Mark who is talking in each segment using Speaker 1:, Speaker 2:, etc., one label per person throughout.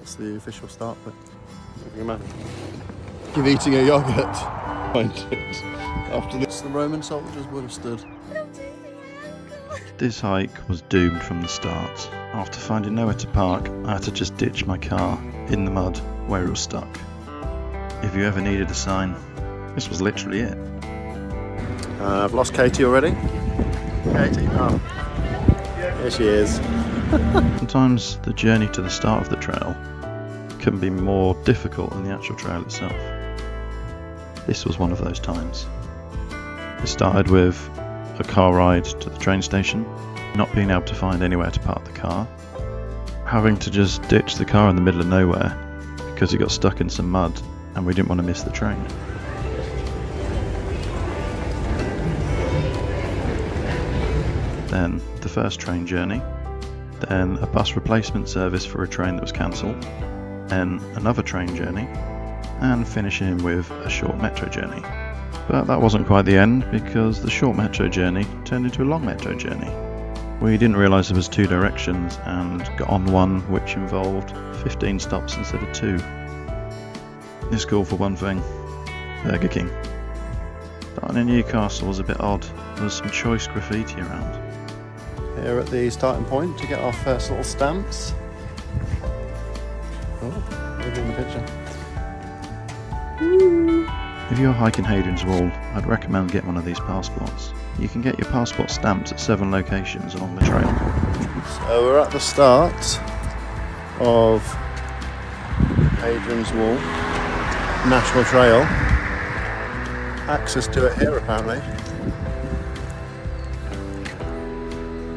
Speaker 1: that's the official start, but you're eating a yogurt. Find it. After this, the Roman soldiers would have stood.
Speaker 2: This hike was doomed from the start. After finding nowhere to park, I had to just ditch my car in the mud where it was stuck. If you ever needed a sign, this was literally it.
Speaker 1: I've lost Katie already. Katie, oh. Here she is.
Speaker 2: Sometimes the journey to the start of the trail can be more difficult than the actual trail itself. This was one of those times. It started with a car ride to the train station, not being able to find anywhere to park the car, having to just ditch the car in the middle of nowhere because it got stuck in some mud and we didn't want to miss the train. Then the first train journey, then a bus replacement service for a train that was cancelled, then another train journey, and finishing with a short metro journey. But that wasn't quite the end, because the short metro journey turned into a long metro journey. We didn't realise there was 2 directions and got on one which involved 15 stops instead of 2. This called for one thing: Burger King. Starting in Newcastle was a bit odd. There was some choice graffiti around.
Speaker 1: Here at the starting point to get our first little stamps. Oh, maybe in the picture.
Speaker 2: If you're hiking Hadrian's Wall, I'd recommend getting one of these passports. You can get your passport stamped at 7 locations along the trail.
Speaker 1: So we're at the start of Hadrian's Wall National Trail. Access to it here apparently.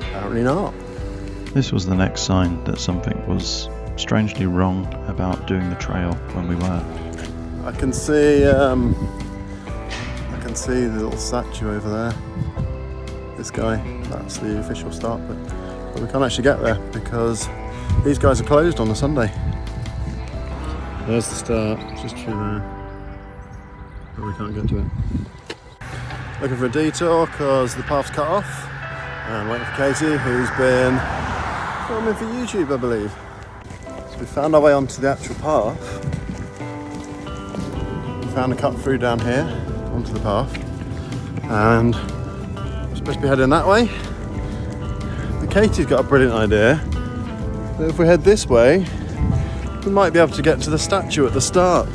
Speaker 1: Apparently not.
Speaker 2: This was the next sign that something was strangely wrong about doing the trail when we were.
Speaker 1: I can see the little statue over there. This guy, that's the official start, but we can't actually get there because these guys are closed on a Sunday. There's the start, just through there, but we can't get to it. Looking for a detour because the path's cut off, and waiting for Katie, who's been filming for YouTube, I believe. So we found our way onto the actual path. Found a cut through down here onto the path, and we're supposed to be heading that way. But Katie's got a brilliant idea that if we head this way, we might be able to get to the statue at the start.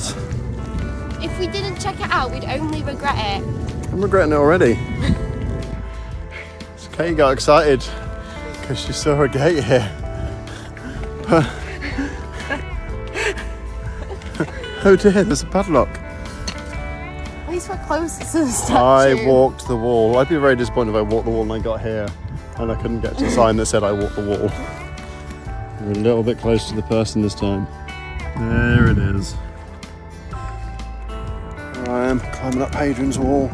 Speaker 3: If we didn't check it out, we'd only regret it.
Speaker 1: I'm regretting it already. So Katie got excited because she saw a gate here. Oh dear, there's a padlock.
Speaker 3: At least we're closer to the statue.
Speaker 1: I walked the wall. I'd be very disappointed if I walked the wall and I got here and I couldn't get to the sign that said I walked the wall. We're a little bit close to the person this time. There it is. I am climbing up Hadrian's Wall.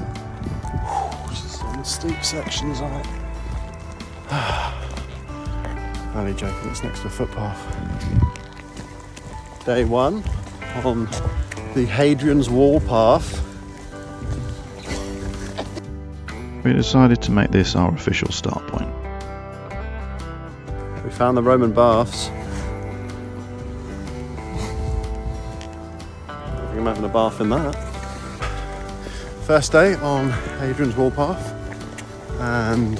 Speaker 1: Just on the steep sections of it. Only joking, it's next to a footpath. Day 1 on the Hadrian's Wall Path.
Speaker 2: We decided to make this our official start point.
Speaker 1: We found the Roman baths. I think I'm having a bath in that. First day on Hadrian's Wall Path, and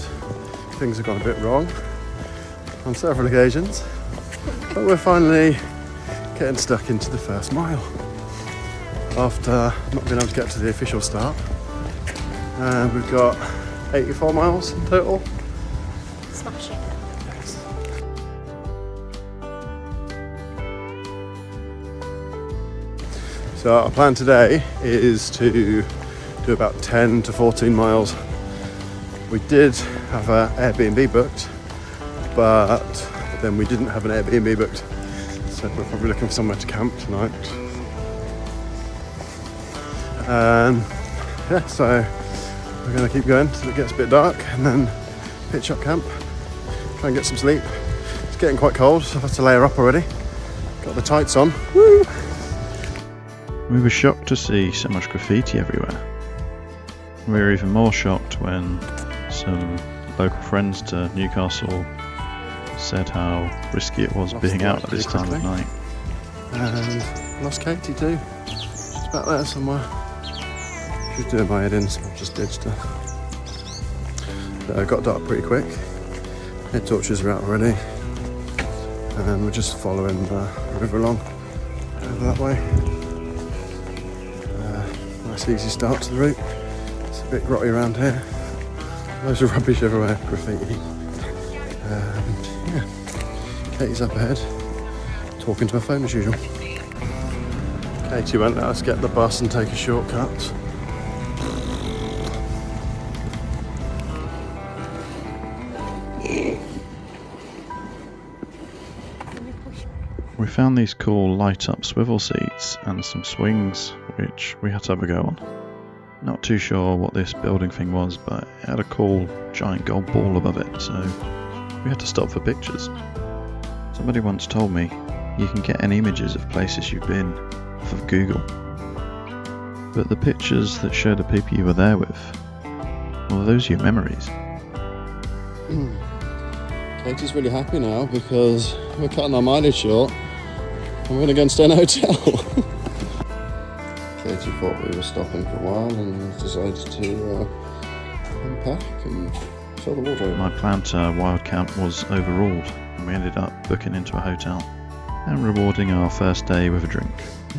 Speaker 1: things have gone a bit wrong on several occasions, but we're finally getting stuck into the first mile after not being able to get to the official start. And we've got 84 miles in total.
Speaker 3: Smash it.
Speaker 1: So our plan today is to do about 10 to 14 miles. We did have an Airbnb booked, but then we didn't have an Airbnb booked, so we're probably looking for somewhere to camp tonight. Yeah, so we're going to keep going till it gets a bit dark and then pitch up camp, try and get some sleep. It's getting quite cold, so I've had to layer up already. Got the tights on. Woo!
Speaker 2: We were shocked to see so much graffiti everywhere. We were even more shocked when some local friends to Newcastle said how risky it was being out at this time of night.
Speaker 1: And lost Katie too. She's back there somewhere. She's doing my head in, so I've just ditched her. Got dark pretty quick. Head torches are out already. And we're just following the river along over that way. Nice easy start to the route. It's a bit grotty around here. Loads of rubbish everywhere, graffiti. And yeah, Katie's up ahead, talking to her phone as usual. Katie won't let us get the bus and take a shortcut.
Speaker 2: We found these cool light up swivel seats and some swings, which we had to have a go on. Not too sure what this building thing was, but it had a cool giant gold ball above it, so we had to stop for pictures. Somebody once told me you can get any images of places you've been off of Google, but the pictures that show the people you were there with, well, those are your memories.
Speaker 1: Katie's really happy now because we're cutting our mileage short and we're going to go and stay in a hotel. Katie thought we were stopping for a while and decided to unpack and fill the wardrobe.
Speaker 2: My plan to wild camp was overruled and we ended up booking into a hotel and rewarding our first day with a drink.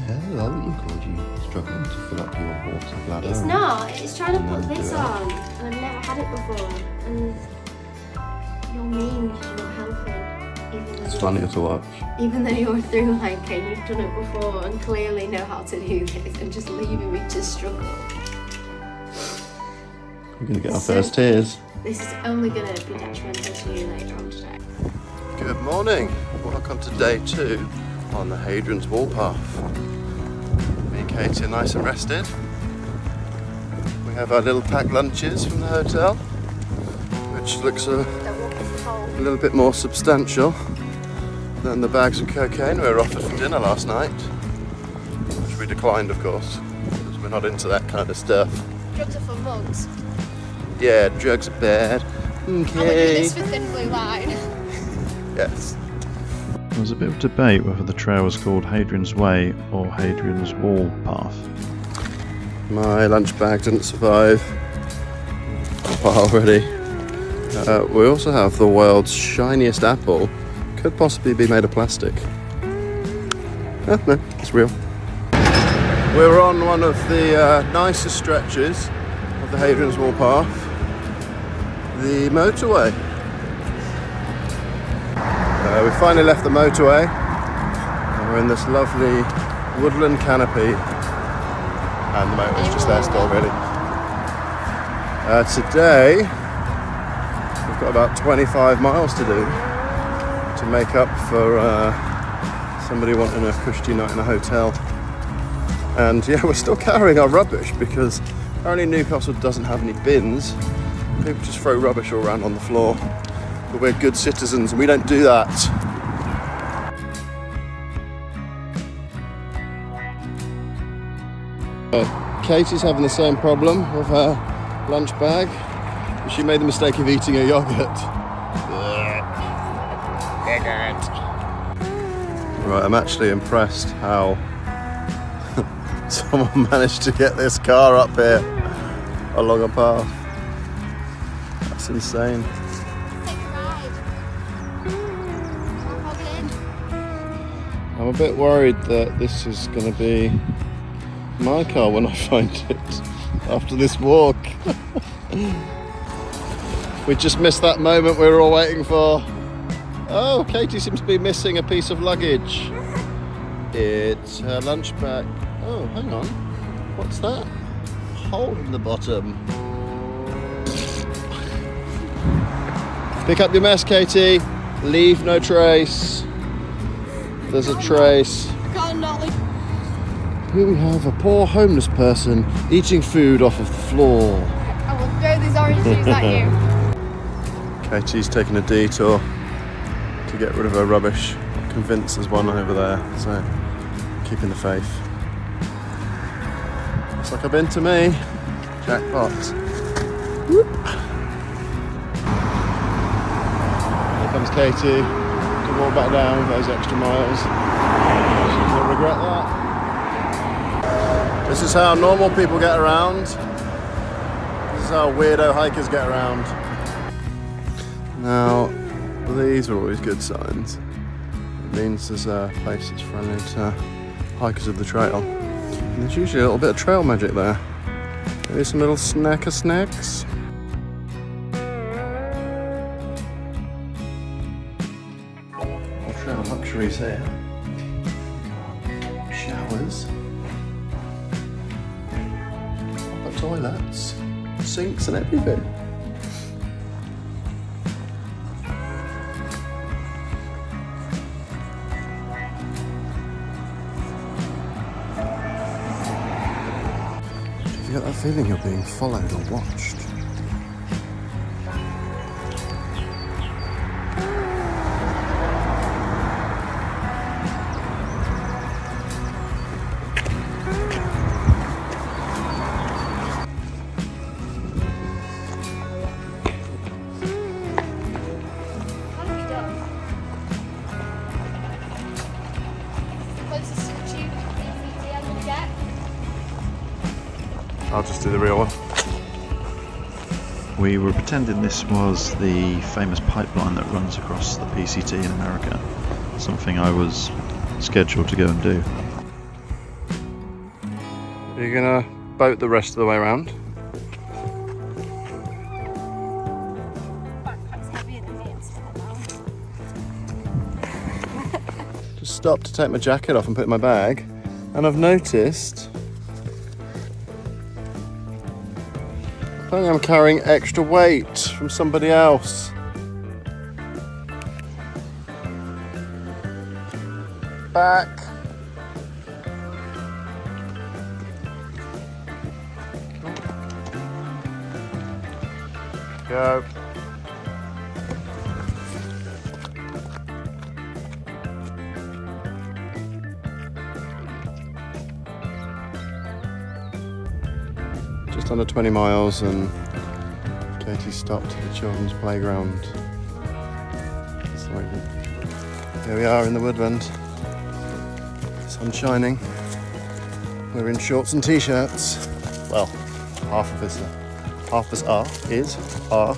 Speaker 1: Yeah, I wouldn't call you struggling to fill up your water bladder.
Speaker 3: It's not. It's trying to put this on, and I've never had it before. And you're mean because you're not helping.
Speaker 1: It's funnier to watch.
Speaker 3: Even though you're a through hiker, you've done it before and clearly know how to do this, and just leaving me to struggle.
Speaker 1: We're going to get our first tears.
Speaker 3: This is only going to be detrimental to you later on today.
Speaker 1: Good morning. Welcome to day 2 on the Hadrians Wall Path. Me and Katie are nice and rested. We have our little packed lunches from the hotel, which looks a little bit more substantial than the bags of cocaine we were offered for dinner last night, which we declined, of course, because we're not into that kind of stuff.
Speaker 3: Drugs are for mugs.
Speaker 1: Yeah, drugs are bad. Okay.
Speaker 3: I'm gonna do this for Thin Blue Line.
Speaker 1: Yes.
Speaker 2: There was a bit of debate whether the trail was called Hadrian's Way or Hadrian's Wall Path.
Speaker 1: My lunch bag didn't survive already. We also have the world's shiniest apple. Could possibly be made of plastic. Oh, no, it's real. We're on one of the nicest stretches of the Hadrian's Wall Path, the motorway. We finally left the motorway and we're in this lovely woodland canopy, and the motorway's just there still, really. Today we've got about 25 miles to do to make up for somebody wanting a cushy night in a hotel. And yeah, we're still carrying our rubbish because apparently Newcastle doesn't have any bins. People just throw rubbish all around on the floor. But we're good citizens and we don't do that. Katie's having the same problem with her lunch bag. She made the mistake of eating a yogurt. Right, I'm actually impressed how someone managed to get this car up here along a path. That's insane.
Speaker 3: Take a ride. Hop in.
Speaker 1: I'm a bit worried that this is going to be my car when I find it after this walk. We just missed that moment we were all waiting for. Oh, Katie seems to be missing a piece of luggage. It's her lunch bag. Oh, hang on. What's that? Hole in the bottom. Pick up your mess, Katie. Leave no trace. There's a trace.
Speaker 3: I can't not leave.
Speaker 1: Here we have a poor homeless person eating food off of the floor.
Speaker 3: I will throw these orange juice at you.
Speaker 1: Katie's taking a detour to get rid of her rubbish. Convinced there's one over there, so keeping the faith. Looks like a bin to me. Jackpot. Whoop. Here comes Katie to walk back down with those extra miles. She's a is how normal people get around. This is how weirdo hikers get around. Now, these are always good signs. It means there's a place that's friendly to hikers of the trail. And there's usually a little bit of trail magic there. Maybe some little snacks. Trail luxuries here. Showers. Proper toilets. Sinks and everything. You get that feeling you're being followed or watched. I'll just do the real one.
Speaker 2: We were pretending this was the famous pipeline that runs across the PCT in America, something I was scheduled to go and do.
Speaker 1: You're gonna boat the rest of the way around. Just stopped to take my jacket off and put it in my bag, and I've noticed I'm carrying extra weight from somebody else. Back. Go. Just under 20 miles and Katie stopped at the children's playground. So here we are in the woodland. Sun shining. We're in shorts and t-shirts. Well, half of us are.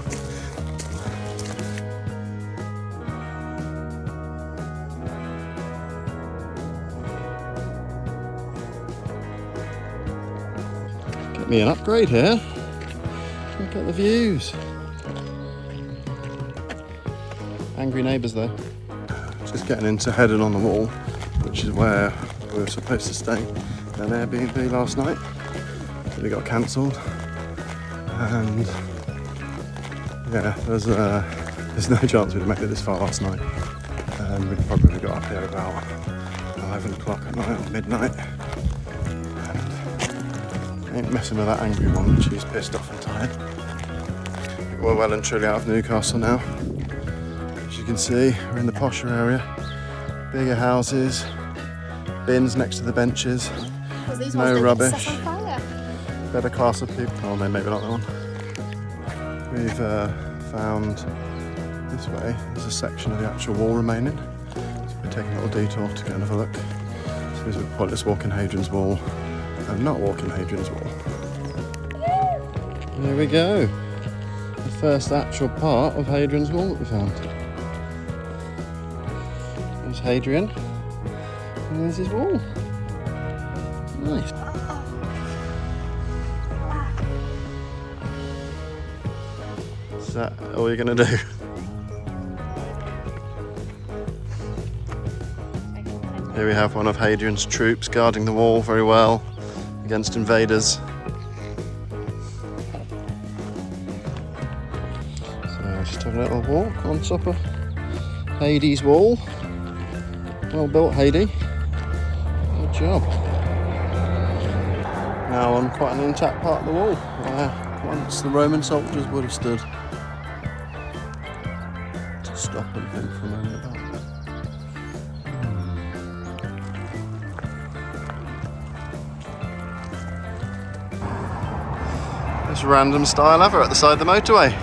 Speaker 1: Get me an upgrade here. Look at the views. Angry neighbours though. Just getting into Headed on the Wall, which is where we were supposed to stay at an Airbnb last night. But it got cancelled. And yeah, there's no chance we'd have made it this far last night. And we probably got up here about 11 o'clock at night or midnight. And ain't messing with that angry one, she's pissed off and tired. We're well and truly out of Newcastle now. As you can see, we're in the posher area. Bigger houses, bins next to the benches, no rubbish. Better class of people. Oh no, maybe not that one. We've found this way. There's a section of the actual wall remaining. So we're taking a little detour to go and have a look. So there's a pointless walking Hadrian's Wall and not walking Hadrian's Wall. There we go. The first actual part of Hadrian's Wall that we found. There's Hadrian, and there's his wall. Nice. Is that all you're going to do? Here we have one of Hadrian's troops guarding the wall very well against invaders. So just having a little walk on top of Hades' wall. Well built, Hades. Good job. Now on quite an intact part of the wall where once the Roman soldiers would have stood. To stop and think for a moment about that. This random style ever at the side of the motorway.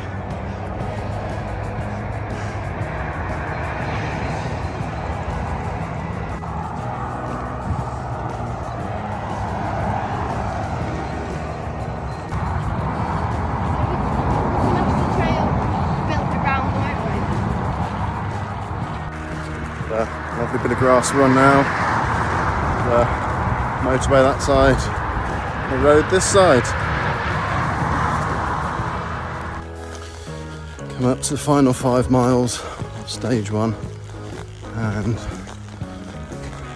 Speaker 1: the grass run now. The motorway that side, the road this side. Come up to the final 5 miles of stage 1, and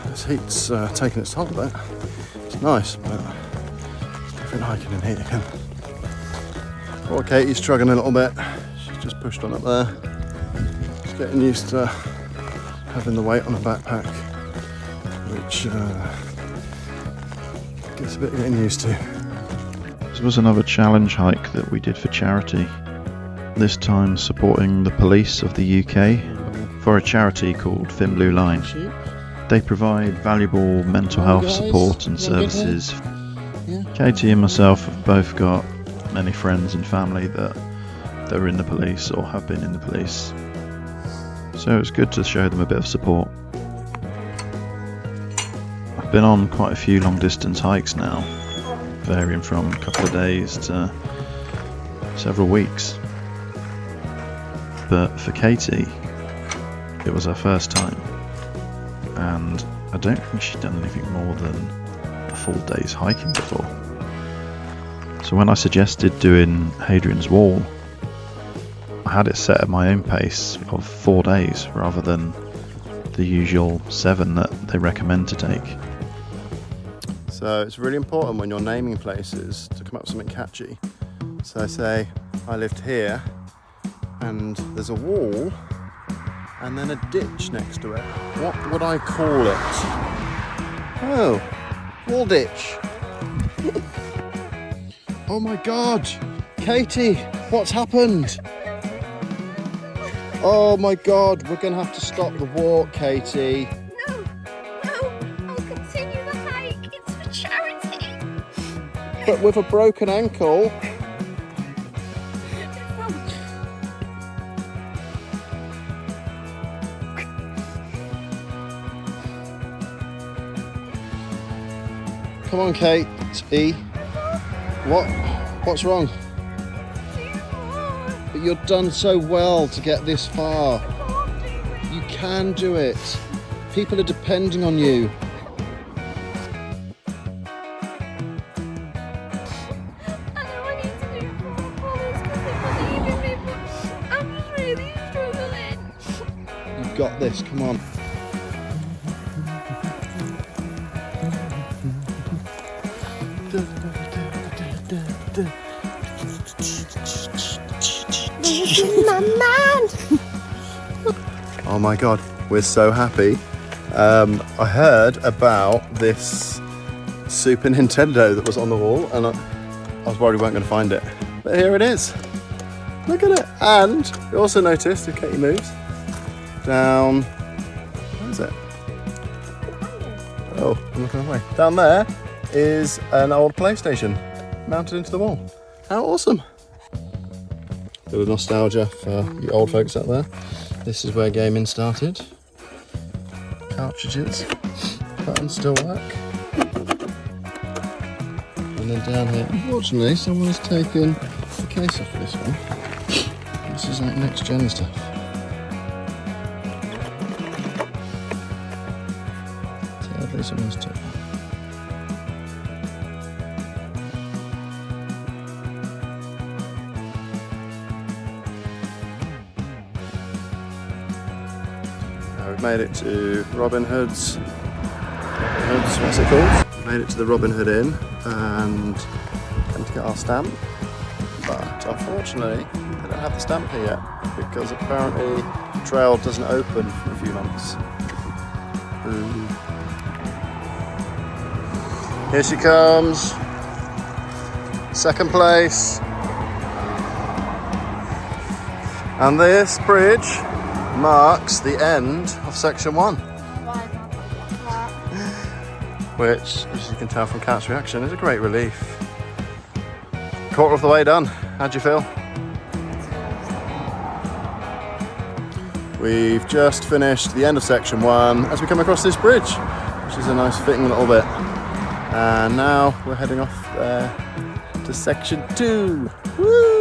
Speaker 1: this heat's taking its toll a bit. It's nice, but it's different hiking in heat again. Poor Katie's struggling a little bit. She's just pushed on up there. She's getting used to having the weight on her backpack, which gets a bit getting used to.
Speaker 2: This was another challenge hike that we did for charity, this time supporting the police of the UK for a charity called Thin Blue Line. They provide valuable mental health support and services. Katie and myself have both got many friends and family that are in the police or have been in the police, so it's good to show them a bit of support. I've been on quite a few long distance hikes now, varying from a couple of days to several weeks, but for Katie it was her first time, and I don't think she'd done anything more than a full day's hiking before. So when I suggested doing Hadrian's Wall, I had it set at my own pace of 4 days rather than the usual 7 that they recommend to take.
Speaker 1: So it's really important when you're naming places to come up with something catchy. So say I lived here and there's a wall and then a ditch next to it. What would I call it? Oh, wall ditch. Oh my God, Katie, what's happened? Oh my God, we're gonna have to stop the walk, Katie.
Speaker 3: No, I'll continue the hike. It's for charity.
Speaker 1: But with a broken ankle. Come on, Kate. E. What's wrong? But you've done so well to get this far. You can do it. People are depending on you.
Speaker 3: I know I need to do more for this because people believe in me, but I'm just really struggling.
Speaker 1: You've got this, come on.
Speaker 3: My man!
Speaker 1: Oh my God, we're so happy. I heard about this Super Nintendo that was on the wall, and I was worried we weren't going to find it. But here it is. Look at it. And we also noticed, if Katie moves, down, where is it? Oh, I'm looking away. Down there is an old PlayStation mounted into the wall. How awesome. Bit of nostalgia for you old folks out there. This is where gaming started. Cartridges, buttons still work. And then down here, unfortunately, someone's taken the case off of this one. This is like next gen stuff. Sadly, someone's taken. We've made it to Robin Hood's, what's it called? Made it to the Robin Hood Inn and came to get our stamp, but unfortunately they don't have the stamp here yet because apparently the trail doesn't open for a few months. Ooh. Here she comes, second place, and this bridge marks the end of section 1, which, as you can tell from Cat's reaction, is a great relief. Quarter of the way done. How'd you feel? We've just finished the end of section 1 as we come across this bridge, which is a nice fitting little bit. And now we're heading off there to section 2. Woo!